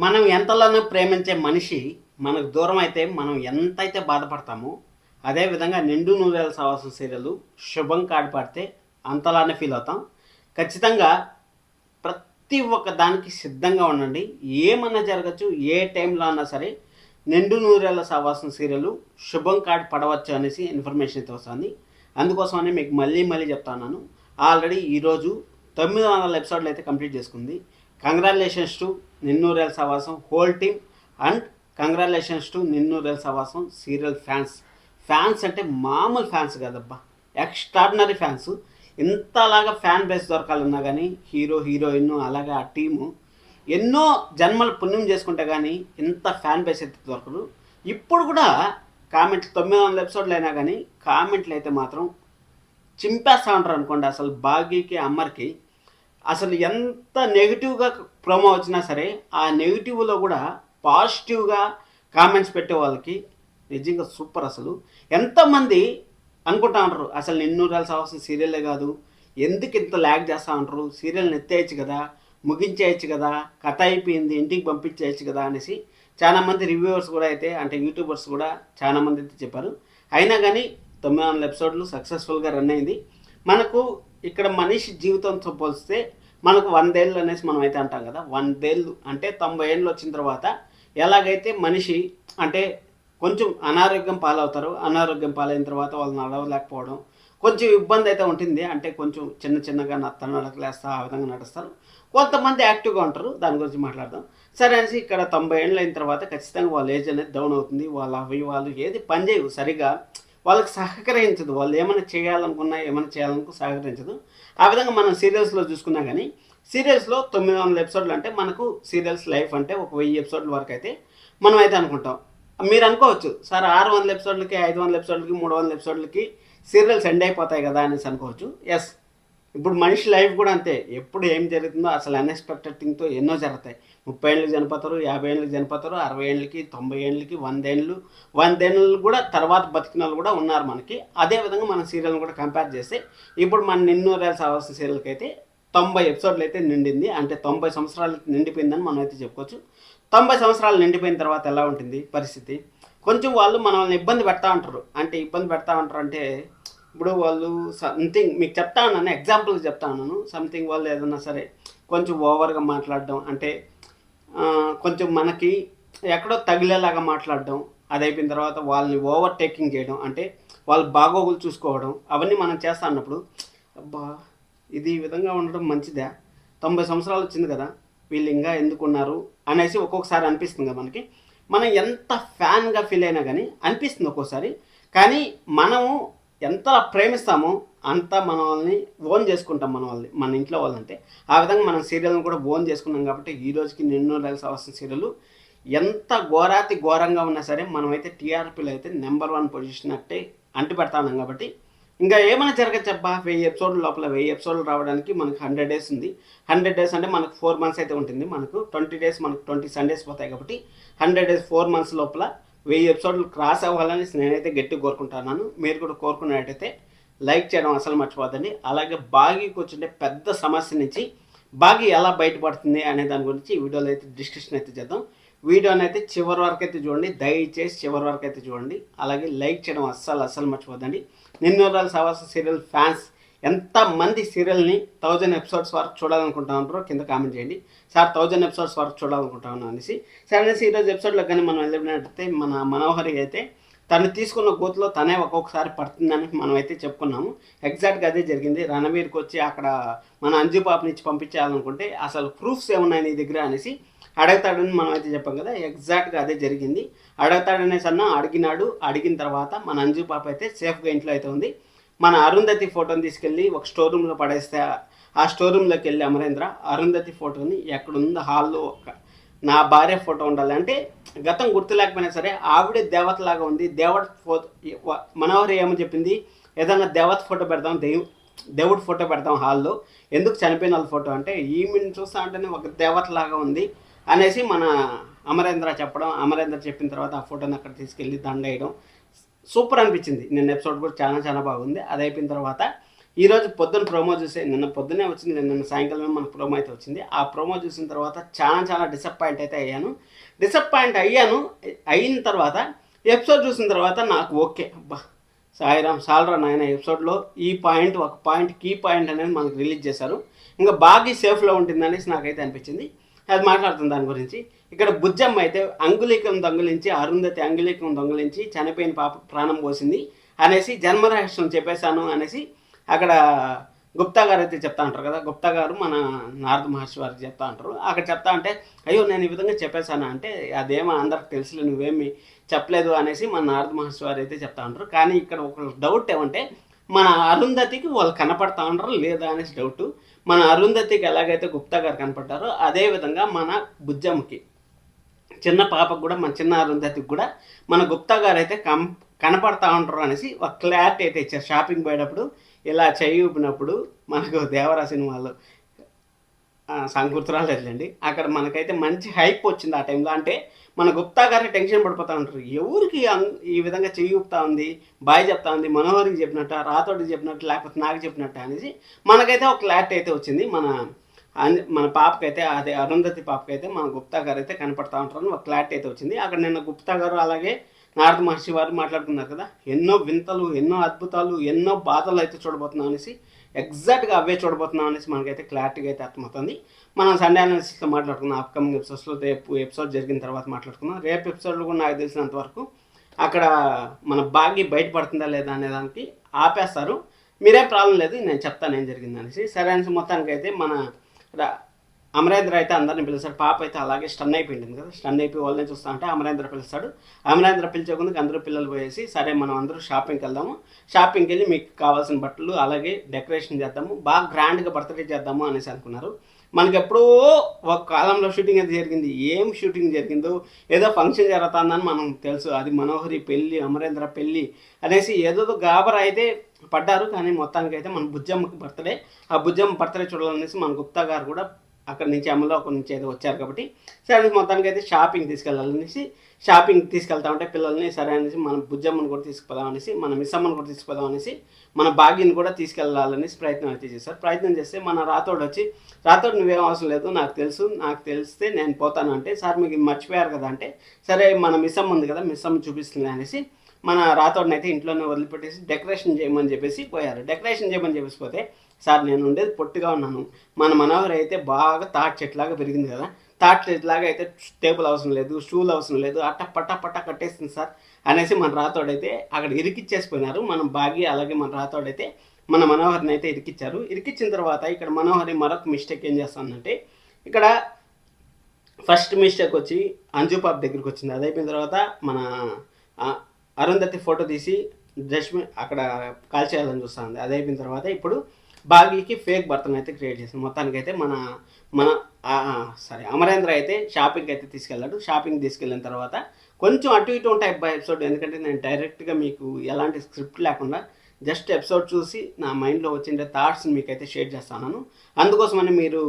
మనం ఎంతలోనో ప్రేమించే మనిషి మనకు దూరం అయితే మనం ఎంతైతే బాధపడతామో అదేవిధంగా నిండు నూరేళ్ళ సావాసం సీరియల్ శుభం కార్డు పడితే అంతలానే ఫీల్ అవుతాం. ఖచ్చితంగా ప్రతి ఒక్క దానికి సిద్ధంగా ఉండండి. ఏమన్నా జరగచ్చు, ఏ టైంలో అన్నా సరే నిండు నూరేళ్ళ సావాసం సీరియల్ శుభం కార్డు పడవచ్చు అనేసి ఇన్ఫర్మేషన్ అయితే వస్తుంది. అందుకోసమని మీకు మళ్ళీ మళ్ళీ చెప్తాను. ఆల్రెడీ ఈరోజు 900 ఎపిసోడ్లు అయితే కంప్లీట్ చేసుకుంది. Congratulations to Ninnurella Savasam whole team and congratulations to Ninnurella Savasam serial fans అంటే మామూలు ఫ్యాన్స్ కాదబ్బా, ఎక్స్ట్రాడినరీ ఫ్యాన్స్. ఇంతలాగా ఫ్యాన్ బేస్ దొరకాలన్నా కానీ హీరో హీరోయిన్ అలాగే ఆ టీము ఎన్నో జన్మలు పుణ్యం చేసుకుంటే కానీ ఇంత ఫ్యాన్ బేస్ అయితే దొరకదు. ఇప్పుడు కూడా కామెంట్లు 900 ఎపిసోడ్లు అయినా కానీ కామెంట్లు అయితే మాత్రం చింపేస్తూ ఉంటారు అనుకోండి. అసలు బాగీకి అమ్మర్కి అసలు ఎంత నెగిటివ్గా ప్రోమో వచ్చినా సరే ఆ నెగిటివ్లో కూడా పాజిటివ్గా కామెంట్స్ పెట్టే వాళ్ళకి నిజంగా సూపర్. అసలు ఎంతమంది అనుకుంటా ఉంటారు అసలు నిన్నూరాలు సావాల్సిన సీరియల్లే కాదు, ఎందుకు ఇంత ల్యాగ్ చేస్తూ ఉంటారు, సీరియల్ని ఎత్తేయచ్చు కదా, ముగించేయచ్చు కదా, కథ అయిపోయింది ఇంటికి పంపించేయచ్చు కదా అనేసి చాలామంది రివ్యూవర్స్ కూడా అయితే అంటే యూట్యూబర్స్ కూడా చాలామంది అయితే చెప్పారు. అయినా కానీ 900 ఎపిసోడ్లు సక్సెస్ఫుల్గా రన్ అయింది. మనకు ఇక్కడ మనిషి జీవితంతో పోలిస్తే మనకు 100 ఏళ్ళు అనేసి మనం అయితే అంటాం కదా. 100 ఏళ్ళు అంటే 90 ఏళ్ళు వచ్చిన తర్వాత ఎలాగైతే మనిషి అంటే కొంచెం అనారోగ్యం పాలవుతారు, అనారోగ్యం పాలైన తర్వాత వాళ్ళు నడవలేకపోవడం కొంచెం ఇబ్బంది అయితే ఉంటుంది. అంటే కొంచెం చిన్న చిన్నగా నడకలేస్తా ఆ విధంగా నడుస్తారు. కొంతమంది యాక్టివ్గా ఉంటారు, దాని గురించి మాట్లాడదాం. సరే అనేసి ఇక్కడ 90 ఏళ్ళు అయిన తర్వాత ఖచ్చితంగా వాళ్ళ ఏజ్ అనేది డౌన్ అవుతుంది. వాళ్ళ అవయవాలు ఏది పనిచేయవు సరిగా, వాళ్ళకి సహకరించదు. వాళ్ళు ఏమైనా చేయాలనుకున్నా ఏమైనా చేయాలనుకో సహకరించదు. ఆ విధంగా మనం సీరియల్స్లో చూసుకున్నా కానీ సీరియల్స్లో 900 ఎపిసోడ్లు అంటే మనకు సీరియల్స్ లైఫ్ అంటే ఒక 1000 ఎపిసోడ్ల వరకు అయితే మనం అయితే అనుకుంటాం. మీరు అనుకోవచ్చు సార్ 600 ఎపిసోడ్లకి 500 ఎపిసోడ్లకి 300 ఎపిసోడ్లకి సీరియల్స్ ఎండ్ అయిపోతాయి కదా అనేసి అనుకోవచ్చు. ఎస్, ఇప్పుడు మనిషి లైఫ్ కూడా అంతే. ఎప్పుడు ఏం జరుగుతుందో అసలు అన్ఎక్స్పెక్టెడ్ థింగ్తో ఎన్నో జరుగుతాయి. 30 ఏళ్ళకి చనిపోతారు, 50 ఏళ్ళకి చనిపోతారు, 60 ఏళ్ళకి, 90 ఏళ్ళకి, 100 ఏళ్ళు కూడా తర్వాత బతికిన వాళ్ళు కూడా ఉన్నారు మనకి. అదేవిధంగా మన సీరియల్ని కూడా కంపేర్ చేస్తే ఇప్పుడు మన నిన్నూరేళ్ళ సావాల్సిన సీరియల్కి అయితే 90 ఎపిసోడ్లు అయితే నిండింది. అంటే 90 సంవత్సరాలు నిండిపోయిందని మనం అయితే చెప్పుకోవచ్చు. 90 సంవత్సరాలు నిండిపోయిన తర్వాత ఎలా ఉంటుంది పరిస్థితి? కొంచెం వాళ్ళు మనల్ని ఇబ్బంది పెడతా ఉంటారు. అంటే ఇబ్బంది పెడతా ఉంటారు అంటే ఇప్పుడు వాళ్ళు సంథింగ్ మీకు చెప్తా ఉన్నాను, ఎగ్జాంపుల్కి చెప్తా ఉన్నాను. సంథింగ్ వాళ్ళు ఏదన్నా సరే కొంచెం ఓవర్గా మాట్లాడడం అంటే కొంచెం మనకి ఎక్కడో తగిలేలాగా మాట్లాడడం, అది అయిపోయిన తర్వాత వాళ్ళని ఓవర్ టేకింగ్ చేయడం, అంటే వాళ్ళు బాగోగులు చూసుకోవడం, అవన్నీ మనం చేస్తా అన్నప్పుడు అబ్బా ఇది ఈ విధంగా ఉండడం మంచిదా, 90 సంవత్సరాలు వచ్చింది కదా వీళ్ళు ఇంకా ఎందుకున్నారు అనేసి ఒక్కొక్కసారి అనిపిస్తుంది కదా మనకి. మనం ఎంత ఫ్యాన్గా ఫీల్ అయినా కానీ అనిపిస్తుంది ఒక్కోసారి. కానీ మనము ఎంత ప్రేమిస్తామో అంత మన వాళ్ళని ఓన్ చేసుకుంటాం, మన ఇంట్లో వాళ్ళంటే. ఆ విధంగా మనం సీరియల్ని కూడా ఓన్ చేసుకున్నాం కాబట్టి ఈ రోజుకి నిన్నూరేళ్ళ సావాసం సీరియల్ ఎంత ఘోరాతి ఘోరంగా ఉన్నా సరే మనమైతే టీఆర్పీలో అయితే నెంబర్ 1 పొజిషన్ అంటే అంటి పెడతా ఉన్నాం. కాబట్టి ఇంకా ఏమైనా జరగచ్చబ్బా, 1000 ఎపిసోడ్ల లోపల 1000 ఎపిసోడ్లు రావడానికి మనకు 100 డేస్ ఉంది. 100 డేస్ అంటే మనకు 4 మంత్స్ అయితే ఉంటుంది. మనకు 20 డేస్, మనకు 20 సండేస్ పోతాయి. కాబట్టి 100 డేస్ 4 మంత్స్ లోపల 1000 ఎపిసోడ్లు క్రాస్ అవ్వాలని నేనైతే గట్టిగా కోరుకుంటున్నాను. మీరు కూడా కోరుకున్నట్టయితే లైక్ చేయడం అసలు మర్చిపోద్దండి. అలాగే బాగీకి వచ్చిండే పెద్ద సమస్య నుంచి బాగీ ఎలా బయటపడుతుంది అనే దాని గురించి ఈ వీడియోలో అయితే డిస్కషన్ అయితే చేద్దాం. వీడియోని అయితే చివరి వరకు అయితే చూడండి, దయచేసి చివరి వరకు అయితే చూడండి. అలాగే లైక్ చేయడం అస్సలు మర్చిపోద్దండి. నిన్నూరేళ్ళ సావాసం సీరియల్ ఫ్యాన్స్ ఎంతమంది సీరియల్ని 1000 ఎపిసోడ్స్ వరకు చూడాలనుకుంటా ఉంటారో కింద కామెంట్ చేయండి. సార్ 1000 ఎపిసోడ్స్ వరకు చూడాలనుకుంటా ఉన్నాను అనేసి. సరే అనేసి ఈరోజు ఎపిసోడ్లో కానీ మనం వెళ్ళినట్టయితే మన మనోహరి అయితే తను తీసుకున్న గోతులో తనే ఒక్కొక్కసారి పడుతుందని మనం అయితే చెప్పుకున్నాము. ఎగ్జాక్ట్గా అదే జరిగింది. రణవీర్కి వచ్చి అక్కడ మన అంజు పాపని ఇచ్చి పంపించాలనుకుంటే అసలు ప్రూఫ్స్ ఏమున్నాయి నీ దగ్గర అనేసి అడుగుతాడని మనం అయితే చెప్పాం కదా. ఎగ్జాక్ట్గా అదే జరిగింది. అడుగుతాడనేసి అడిగినాడు. అడిగిన తర్వాత మన అంజు పాప అయితే సేఫ్గా ఇంట్లో అయితే ఉంది. మన అరుంధతి ఫోటోని తీసుకెళ్ళి ఒక స్టోర్ రూమ్లో పడేస్తే ఆ స్టోర్ రూమ్లోకి వెళ్ళి అమరేంద్ర అరుంధతి ఫోటోని ఎక్కడుందో హాల్లో నా భార్య ఫోటో ఉండాలి అంటే గతం గుర్తు లేకపోయినా సరే ఆవిడే దేవతలాగా ఉంది. దేవత ఫోటో మనోహరి ఏమో చెప్పింది, ఏదైనా దేవత ఫోటో పెడదాం, దేవుడి ఫోటో పెడదాం హాల్లో, ఎందుకు చనిపోయిన వాళ్ళ ఫోటో అంటే ఈమెను చూస్తా అంటేనే ఒక దేవతలాగా ఉంది అనేసి మన అమరేంద్ర చెప్పడం. అమరేంద్ర చెప్పిన తర్వాత ఆ ఫోటోని అక్కడ తీసుకెళ్ళి దండ వేయడం సూపర్ అనిపించింది. నిన్న ఎపిసోడ్ కూడా చాలా బాగుంది. అది అయిపోయిన తర్వాత ఈరోజు పొద్దున్న ప్రోమో చూసే నిన్న పొద్దునే వచ్చింది, నిన్న సాయంకాలమే మనకు ప్రోమో అయితే వచ్చింది. ఆ ప్రోమో చూసిన తర్వాత చాలా డిసప్పాయింట్ అయితే అయ్యాను. అయిన తర్వాత ఎపిసోడ్ చూసిన తర్వాత నాకు ఓకే, అబ్బా సాయిరామ్ సాల్రా నాయన, ఎపిసోడ్లో ఒక పాయింట్ కీ పాయింట్ అనేది మనకు రిలీజ్ చేశారు. ఇంకా బాగా సేఫ్లో ఉంటుందనేసి నాకైతే అనిపించింది. అది మాట్లాడుతుంది దాని గురించి. ఇక్కడ బుజ్జమ్మ అయితే అంగుళీకం దొంగిలించి, అరుంధతి అంగుళీకం దొంగిలించి చనిపోయిన పాప ప్రాణం పోసింది అనేసి జన్మరహస్యం చెప్పేశాను అనేసి అక్కడ గుప్తా గారు అయితే చెప్తా ఉంటారు కదా. గుప్తా గారు మన నారద మహర్షి వారికి చెప్తా ఉంటారు. అక్కడ చెప్తా అంటే అయ్యో నేను ఈ విధంగా చెప్పేశాను అంటే, అదేమో అందరికి తెలుసులే, నువ్వేమి చెప్పలేదు అనేసి మన నారద మహర్షి వారు అయితే చెప్తా ఉంటారు. కానీ ఇక్కడ ఒక డౌట్ ఏమంటే, మన అరుంధతికి వాళ్ళు కనపడతా ఉంటారు లేదా అనేసి డౌట్. మన అరుంధతికి ఎలాగైతే గుప్తా గారు కనపడ్డారో అదేవిధంగా మన బుజ్జమ్మకి, చిన్న పాపకు కూడా, మన చిన్న అరుంధతికి కూడా మన గుప్తా గారు అయితే కనపడతా ఉంటారు అనేసి ఒక క్లారిటీ అయితే ఇచ్చారు. షాపింగ్ పోయేటప్పుడు ఇలా చేయి ఊపినప్పుడు మనకు దేవరా సినిమాలో గుర్తురాలేదులేండి, అక్కడ మనకైతే మంచి హైప్ వచ్చింది ఆ టైంలో. అంటే మన గుప్తా గారికి టెన్షన్ పడిపోతూ ఉంటారు, ఎవరికి ఈ విధంగా చెయ్యి ఊపుతా ఉంది, బాయ్ చెప్తా ఉంది, మనోహరికి చెప్పినట్ట, రాతోడికి చెప్పినట్టు, లేకపోతే నాకు చెప్పినట్టు అనేసి మనకైతే ఒక క్లారిటీ అయితే వచ్చింది. మన పాపకైతే, అదే అరుంధతి పాపకైతే మన గుప్తా గారు అయితే కనపడతా ఉంటారని ఒక క్లారిటీ అయితే వచ్చింది. అక్కడ నిన్న గుప్తా గారు అలాగే నారద మహర్షి వారు మాట్లాడుకున్నారు కదా, ఎన్నో వింతలు, ఎన్నో అద్భుతాలు, ఎన్నో బాధలు అయితే చూడబోతున్నాం అనేసి, ఎగ్జాక్ట్గా అవే చూడబోతున్నాం అనేసి మనకైతే క్లారిటీగా అయితే అర్థమవుతుంది. మనం సండే అనాలిసిస్లో మాట్లాడుకున్నాం, అప్కమింగ్ ఎపిసోడ్స్లో రేపు ఎపిసోడ్ జరిగిన తర్వాత మాట్లాడుకున్నాం. రేపు ఎపిసోడ్లో కూడా నాకు తెలిసినంత వరకు అక్కడ మన బాగి బయటపడుతుందా లేదా అనే దానికి ఆపేస్తారు. మీరేం ప్రాబ్లం లేదు, నేను చెప్తాను ఏం జరిగింది అనేసి. సరే అనేసి మొత్తానికైతే మన అమరేంద్ర అయితే అందరిని పిలుస్తాడు. పాప అయితే అలాగే స్టన్ అయిపోయింది కదా, స్టన్ అయిపోయి వాళ్ళని చూస్తా అంటే అమరేంద్ర పిలుస్తాడు. అమరేంద్ర పిలిచే ముందుకు అందరూ పిల్లలు పోయేసి, సరే మనం అందరూ షాపింగ్కి వెళ్దాము, షాపింగ్కి వెళ్ళి మీకు కావాల్సిన బట్టలు అలాగే డెకరేషన్ చేద్దాము, బాగా గ్రాండ్గా బర్త్డే చేద్దాము అనేసి అనుకున్నారు. మనకి ఎప్పుడో ఒక కాలంలో షూటింగ్ అయితే జరిగింది. ఏం షూటింగ్ జరిగిందో, ఏదో ఫంక్షన్ జరుగుతుందని మనం తెలుసు, అది మనోహరి పెళ్ళి, అమరేంద్ర పెళ్ళి అనేసి ఏదో గాబరా అయితే పడ్డారు. కానీ మొత్తానికి అయితే మన బుజ్జమ్మకి బర్త్డే, ఆ బుజ్జమ్మ బర్త్డే చూడాలనేసి మన గుప్తా గారు కూడా అక్కడి నుంచి అమలోకం నుంచి ఏదో వచ్చారు కాబట్టి సరే మొత్తానికి అయితే షాపింగ్ తీసుకెళ్ళాలనేసి, షాపింగ్ తీసుకెళ్తా ఉంటే పిల్లల్ని సరే అనేసి మన బుజ్జమ్మను కూడా తీసుకుపోదాం అనేసి, మన మిస్సమ్మను కూడా తీసుకుపోదాం అనేసి, మన భాగ్యని కూడా తీసుకెళ్ళాలనేసి ప్రయత్నం అయితే చేశారు. ప్రయత్నం చేస్తే మన రాతోడు వచ్చి, రాతోడు నువ్వేం అవసరం లేదు, నాకు తెలిస్తే నేను పోతాను అంటే, సార్ మీకు మర్చిపోయారు కదా అంటే, సరే మన మిస్సమ్మ ఉంది కదా, మిస్సమ్మ చూపిస్తుంది అనేసి మన రాతోడిని అయితే ఇంట్లోనే వదిలిపెట్టేసి డెకరేషన్ చేయమని చెప్పేసి పోయారు. డెకరేషన్ చేయమని చెప్పేసి పోతే, సార్ నేను ఉండేది పొట్టిగా ఉన్నాను, మన మనోహర్ అయితే బాగా తాటి చెట్లాగా పెరిగింది కదా, తాటి చెట్లాగా అయితే టేబుల్ అవసరం లేదు, స్టూల్ అవసరం లేదు, పట్ట కట్టేస్తుంది సార్ అనేసి మన రాతోడైతే అక్కడ ఇరికిచ్చేసిపోయినారు. మనం బాగి అలాగే మన రాతోడైతే మన మనోహర్ని అయితే ఇరికిచ్చారు. ఇరికిచ్చిన తర్వాత ఇక్కడ మనోహరి మరొక మిస్టేక్ ఏం చేస్తుందంటే, ఇక్కడ ఫస్ట్ మిస్టేక్ వచ్చి అంజు పాప దగ్గరికి వచ్చింది. అది అయిపోయిన తర్వాత మన అరుంధతి ఫోటో తీసి జస్మిన్ అక్కడ కాల్ చేయాలని చూస్తుంది. అది అయిపోయిన తర్వాత ఇప్పుడు బాగీకి ఫేక్ బర్త్ని అయితే క్రియేట్ చేసింది. మొత్తానికైతే మన అమరేంద్ర అయితే షాపింగ్కి అయితే తీసుకెళ్ళాడు. షాపింగ్ తీసుకెళ్ళిన తర్వాత కొంచెం అటు ఇటు ఉంటాయి ఎపిసోడ్, ఎందుకంటే నేను డైరెక్ట్గా మీకు ఎలాంటి స్క్రిప్ట్ లేకుండా జస్ట్ ఎపిసోడ్ చూసి నా మైండ్లో వచ్చిన థాట్స్ని మీకైతే షేర్ చేస్తాను. అందుకోసమని మీరు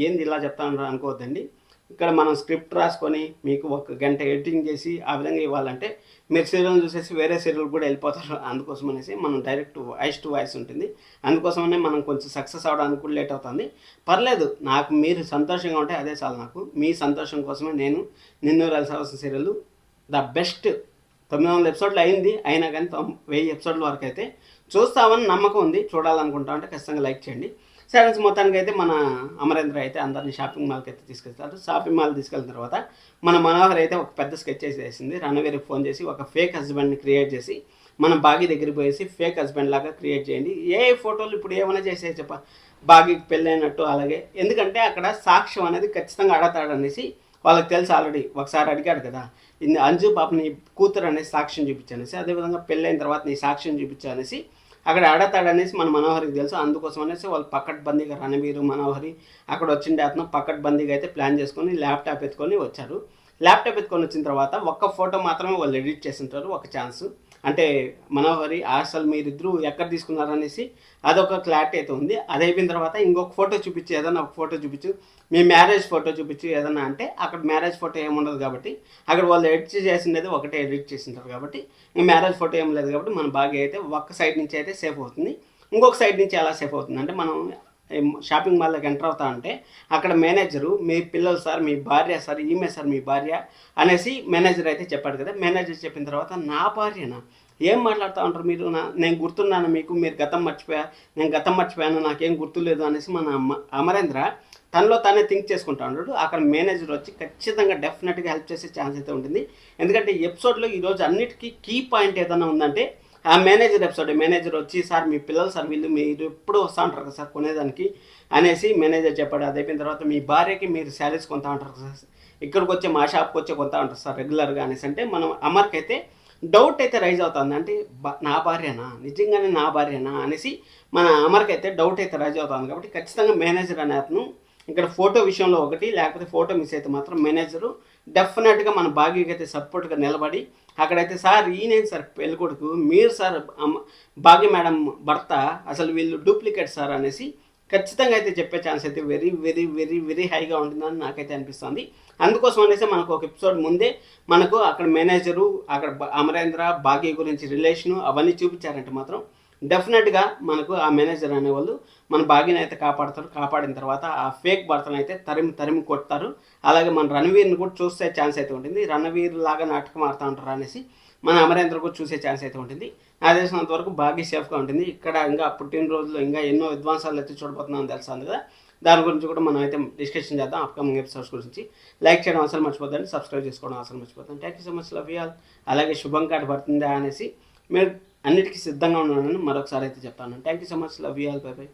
ఏంది ఇలా చెప్తాను అనుకోవద్దండి. ఇక్కడ మనం స్క్రిప్ట్ రాసుకొని మీకు 1 గంట ఎడిటింగ్ చేసి ఆ విధంగా ఇవ్వాలంటే మీరు సీరియల్ చూసేసి వేరే సీరియల్ కూడా వెళ్ళిపోతారు. అందుకోసం అనేసి మనం డైరెక్ట్ వాయిస్ టు వాయిస్ ఉంటుంది. అందుకోసమనే మనం కొంచెం సక్సెస్ అవ్వడానికి కూడా లేట్ అవుతుంది. పర్లేదు, నాకు మీరు సంతోషంగా ఉంటే అదే చాలు. నాకు మీ సంతోషం కోసమే నేను నిన్ను రాల్సిన సీరియల్ ద బెస్ట్ 900 ఎపిసోడ్లు అయింది, అయినా కానీ 1000 ఎపిసోడ్ల వరకు అయితే చూస్తామని నమ్మకం ఉంది. చూడాలనుకుంటా అంటే ఖచ్చితంగా లైక్ చేయండి. సరే మొత్తానికి అయితే మన అమరేంద్ర అయితే అందరినీ షాపింగ్ మాల్కి అయితే తీసుకెళ్తారు. షాపింగ్ మాల్ తీసుకెళ్ళిన తర్వాత మన మనోహర్ అయితే ఒక పెద్ద స్కెచ్ చేసేసింది. రణవీర్కి ఫోన్ చేసి ఒక ఫేక్ హస్బెండ్ని క్రియేట్ చేసి మన బాగి దగ్గరికి పోయేసి ఫేక్ హస్బెండ్ లాగా క్రియేట్ చేయండి. ఏ ఫోటోలు ఇప్పుడు ఏమైనా చేసే బాగికి పెళ్ళైనట్టు అలాగే, ఎందుకంటే అక్కడ సాక్ష్యం అనేది ఖచ్చితంగా అడతాడనేసి వాళ్ళకి తెలుసు ఆల్రెడీ. ఒకసారి అడిగాడు కదా, అంజు పాప నీ కూతురు అనేసి సాక్ష్యం చూపించానేసి, అదేవిధంగా పెళ్ళైన తర్వాత నీ సాక్ష్యం చూపించానేసి అక్కడ ఆడతాడనేసి మన మనోహరికి తెలుసు. అందుకోసం అనేసి వాళ్ళు పకడ్బందీగా రణవీరు మనోహరి అక్కడ వచ్చిండే అతను పకడ్బందీగా అయితే ప్లాన్ చేసుకొని ల్యాప్టాప్ ఎత్తుకొని వచ్చారు. ల్యాప్టాప్ ఎత్తుకొని వచ్చిన తర్వాత ఒక్క ఫోటో మాత్రమే వాళ్ళు ఎడిట్ చేసి ఉంటారు, ఒక ఛాన్స్. అంటే మనోహరి అసలు మీరిద్దరూ ఎక్కడ తీసుకున్నారనేసి అదొక క్లారిటీ అయితే ఉంది. అది అయిపోయిన తర్వాత ఇంకొక ఫోటో చూపించి, ఏదైనా ఒక ఫోటో చూపించు, మీ మ్యారేజ్ ఫోటో చూపించు ఏదన్నా అంటే, అక్కడ మ్యారేజ్ ఫోటో ఏముండదు కాబట్టి అక్కడ వాళ్ళు ఎడిట్ చేసిండేది ఒకటే ఎడిట్ చేసింటారు కాబట్టి మ్యారేజ్ ఫోటో ఏం లేదు కాబట్టి మన బాగా అయితే ఒక్క సైడ్ నుంచి అయితే సేఫ్ అవుతుంది. ఇంకొక సైడ్ నుంచి ఎలా సేఫ్ అవుతుంది అంటే మనం షాపింగ్ మాల్లోకి ఎంటర్ అవుతా ఉంటే అక్కడ మేనేజరు మీ పిల్లలు సార్, మీ భార్య సార్, ఈమె సార్ మీ భార్య అనేసి మేనేజర్ అయితే చెప్పాడు కదా. మేనేజర్ చెప్పిన తర్వాత నా భార్యనా, ఏం మాట్లాడుతూ ఉంటారు మీరు, నేను గుర్తున్నాను మీకు, మీరు గతం మర్చిపోయా, నేను గతం మర్చిపోయాను, నాకేం గుర్తులేదు అనేసి మన అమరేంద్ర తనలో తానే థింక్ చేసుకుంటా ఉన్నాడు. అక్కడ మేనేజర్ వచ్చి ఖచ్చితంగా డెఫినెట్గా హెల్ప్ చేసే ఛాన్స్ అయితే ఉంటుంది. ఎందుకంటే ఈ ఎపిసోడ్లో ఈరోజు అన్నిటికీ కీ పాయింట్ ఏదైనా ఉందంటే ఆ మేనేజర్ ఎపిసోడ్. మేనేజర్ వచ్చి సార్ మీ పిల్లలు సార్, వీళ్ళు మీరు ఎప్పుడు వస్తూ ఉంటారు కదా సార్ కొనేదానికి అనేసి మేనేజర్ చెప్పాడు. అది అయిపోయిన తర్వాత మీ భార్యకి మీరు శారీస్ కొంటా ఉంటారు కదా సార్, ఇక్కడికి వచ్చి మా షాప్కి వచ్చి కొంటా ఉంటారు సార్ రెగ్యులర్గా అనేసి అంటే మనం అమర్కి అయితే డౌట్ అయితే రైజ్ అవుతుంది. అంటే నా భార్యనా, నిజంగానే నా భార్యనా అనేసి మన అమర్కి అయితే డౌట్ అయితే రైజ్ అవుతుంది. కాబట్టి ఖచ్చితంగా మేనేజర్ అనే అతను ఇక్కడ ఫోటో విషయంలో ఒకటి, లేకపోతే ఫోటో మిస్ అయితే మాత్రం మేనేజరు డెఫినెట్గా మన భాగ్యకి అయితే సపోర్ట్గా నిలబడి అక్కడైతే సార్ ఈయనే సార్ పెళ్ళికొడుకు, మీరు సార్ భాగ్య మేడం భర్త, అసలు వీళ్ళు డూప్లికేట్ సార్ అనేసి ఖచ్చితంగా అయితే చెప్పే ఛాన్స్ అయితే వెరీ వెరీ వెరీ వెరీ హైగా ఉంటుందని నాకైతే అనిపిస్తుంది. అందుకోసం అనేసి మనకు ఒక ఎపిసోడ్ ముందే మనకు అక్కడ మేనేజరు, అక్కడ అమరేంద్ర భాగ్య గురించి రిలేషను అవన్నీ చూపించారంటే మాత్రం డెఫినెట్గా మనకు ఆ మేనేజర్ అనేవాళ్ళు మన భాగ్యని అయితే కాపాడతారు. కాపాడిన తర్వాత ఆ ఫేక్ భర్తను అయితే తరిమి కొడతారు. అలాగే మన రణవీర్ని కూడా చూసే ఛాన్స్ అయితే ఉంటుంది. రణవీర్ లాగా నాటకం ఆడుతూ ఉంటారు అనేసి మన అమరేంద్ర కూడా చూసే ఛాన్స్ అయితే ఉంటుంది. నాకు తెలిసినంత వరకు భాగ్య సేఫ్గా ఉంటుంది. ఇక్కడ ఇంకా పుట్టినరోజులో ఇంకా ఎన్నో విధ్వంసాలు అయితే చూడబోతున్నామని తెలుస్తుంది కదా. దాని గురించి కూడా మనం అయితే డిస్కషన్ చేద్దాం అప్కమింగ్ ఎపిసోడ్స్ గురించి. లైక్ చేయడం అసలు మర్చిపోద్దండి, సబ్స్క్రైబ్ చేసుకోవడం అసలు మర్చిపోతాను. Thank you so much, love you all. అలాగే శుభం కార్డు పడుతుందా అనేసి మీరు అన్నిటికీ సిద్ధంగా ఉన్నానని మరొకసారి అయితే చెప్తాను. Thank you so much, love you all, by by.